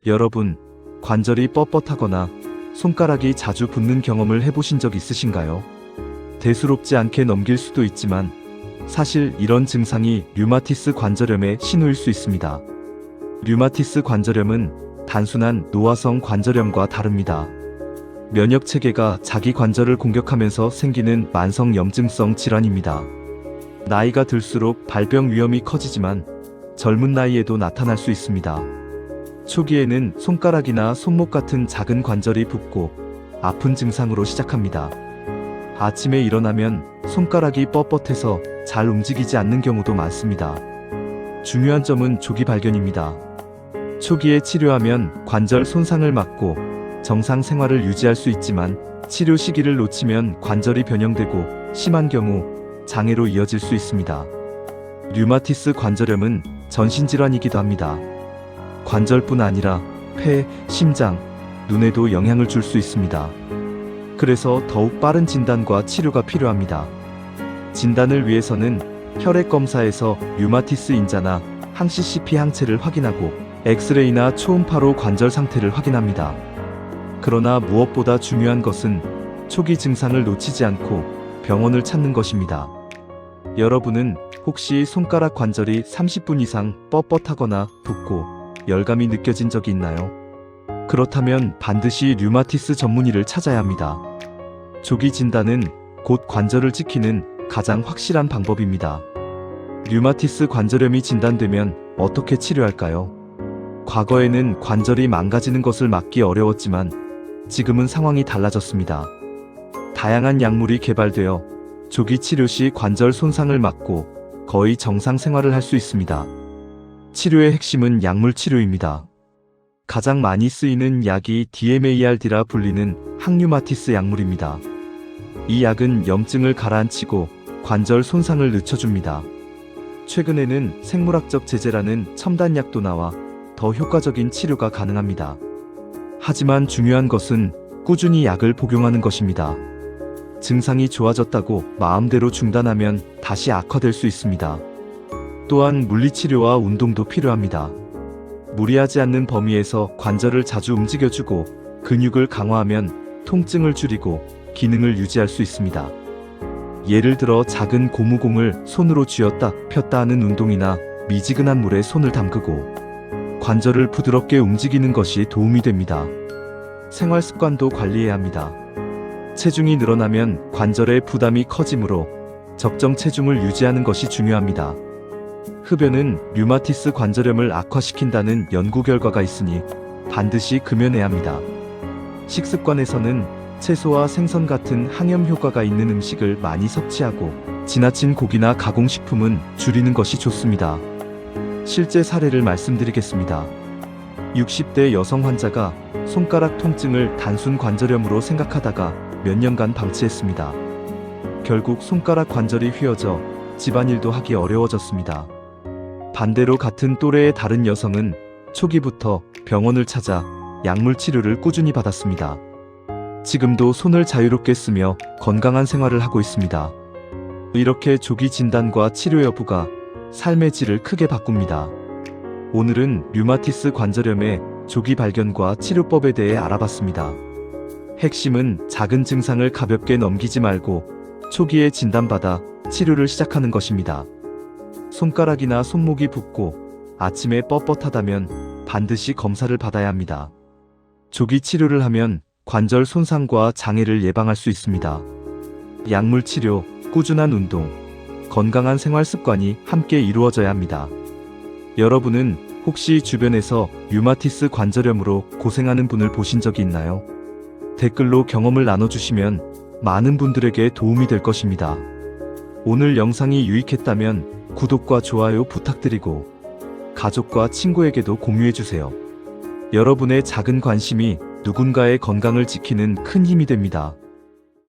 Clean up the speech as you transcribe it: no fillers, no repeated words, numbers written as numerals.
여러분, 관절이 뻣뻣하거나 손가락이 자주 붓는 경험을 해보신 적 있으신가요? 대수롭지 않게 넘길 수도 있지만 사실 이런 증상이 류마티스 관절염의 신호일 수 있습니다. 류마티스 관절염은 단순한 노화성 관절염과 다릅니다. 면역 체계가 자기 관절을 공격하면서 생기는 만성 염증성 질환입니다. 나이가 들수록 발병 위험이 커지지만 젊은 나이에도 나타날 수 있습니다. 초기에는 손가락이나 손목 같은 작은 관절이 붓고 아픈 증상으로 시작합니다. 아침에 일어나면 손가락이 뻣뻣해서 잘 움직이지 않는 경우도 많습니다. 중요한 점은 조기 발견입니다. 초기에 치료하면 관절 손상을 막고 정상 생활을 유지할 수 있지만 치료 시기를 놓치면 관절이 변형되고 심한 경우 장애로 이어질 수 있습니다. 류마티스 관절염은 전신질환이기도 합니다. 관절뿐 아니라 폐, 심장, 눈에도 영향을 줄 수 있습니다. 그래서 더욱 빠른 진단과 치료가 필요합니다. 진단을 위해서는 혈액 검사에서 류마티스 인자나 항CCP 항체를 확인하고 엑스레이나 초음파로 관절 상태를 확인합니다. 그러나 무엇보다 중요한 것은 초기 증상을 놓치지 않고 병원을 찾는 것입니다. 여러분은 혹시 손가락 관절이 30분 이상 뻣뻣하거나 붓고 열감이 느껴진 적이 있나요? 그렇다면 반드시 류마티스 전문의를 찾아야 합니다. 조기 진단은 곧 관절을 지키는 가장 확실한 방법입니다. 류마티스 관절염이 진단되면 어떻게 치료할까요? 과거에는 관절이 망가지는 것을 막기 어려웠지만 지금은 상황이 달라졌습니다. 다양한 약물이 개발되어 조기 치료 시 관절 손상을 막고 거의 정상 생활을 할 수 있습니다. 치료의 핵심은 약물 치료입니다. 가장 많이 쓰이는 약이 DMARD라 불리는 항류마티스 약물입니다. 이 약은 염증을 가라앉히고 관절 손상을 늦춰줍니다. 최근에는 생물학적 제재라는 첨단약도 나와 더 효과적인 치료가 가능합니다. 하지만 중요한 것은 꾸준히 약을 복용하는 것입니다. 증상이 좋아졌다고 마음대로 중단하면 다시 악화될 수 있습니다. 또한 물리치료와 운동도 필요합니다. 무리하지 않는 범위에서 관절을 자주 움직여주고 근육을 강화하면 통증을 줄이고 기능을 유지할 수 있습니다. 예를 들어 작은 고무공을 손으로 쥐었다 폈다 하는 운동이나 미지근한 물에 손을 담그고 관절을 부드럽게 움직이는 것이 도움이 됩니다. 생활 습관도 관리해야 합니다. 체중이 늘어나면 관절의 부담이 커지므로 적정 체중을 유지하는 것이 중요합니다. 흡연은 류마티스 관절염을 악화시킨다는 연구 결과가 있으니 반드시 금연해야 합니다. 식습관에서는 채소와 생선 같은 항염 효과가 있는 음식을 많이 섭취하고 지나친 고기나 가공식품은 줄이는 것이 좋습니다. 실제 사례를 말씀드리겠습니다. 60대 여성 환자가 손가락 통증을 단순 관절염으로 생각하다가 몇 년간 방치했습니다. 결국 손가락 관절이 휘어져 집안일도 하기 어려워졌습니다. 반대로 같은 또래의 다른 여성은 초기부터 병원을 찾아 약물 치료를 꾸준히 받았습니다. 지금도 손을 자유롭게 쓰며 건강한 생활을 하고 있습니다. 이렇게 조기 진단과 치료 여부가 삶의 질을 크게 바꿉니다. 오늘은 류마티스 관절염의 조기 발견과 치료법에 대해 알아봤습니다. 핵심은 작은 증상을 가볍게 넘기지 말고 초기에 진단받아 치료를 시작하는 것입니다. 손가락이나 손목이 붓고 아침에 뻣뻣하다면 반드시 검사를 받아야 합니다. 조기 치료를 하면 관절 손상과 장애를 예방할 수 있습니다. 약물 치료, 꾸준한 운동, 건강한 생활 습관이 함께 이루어져야 합니다. 여러분은 혹시 주변에서 류마티스 관절염으로 고생하는 분을 보신 적이 있나요? 댓글로 경험을 나눠주시면 많은 분들에게 도움이 될 것입니다. 오늘 영상이 유익했다면 구독과 좋아요 부탁드리고 가족과 친구에게도 공유해주세요. 여러분의 작은 관심이 누군가의 건강을 지키는 큰 힘이 됩니다.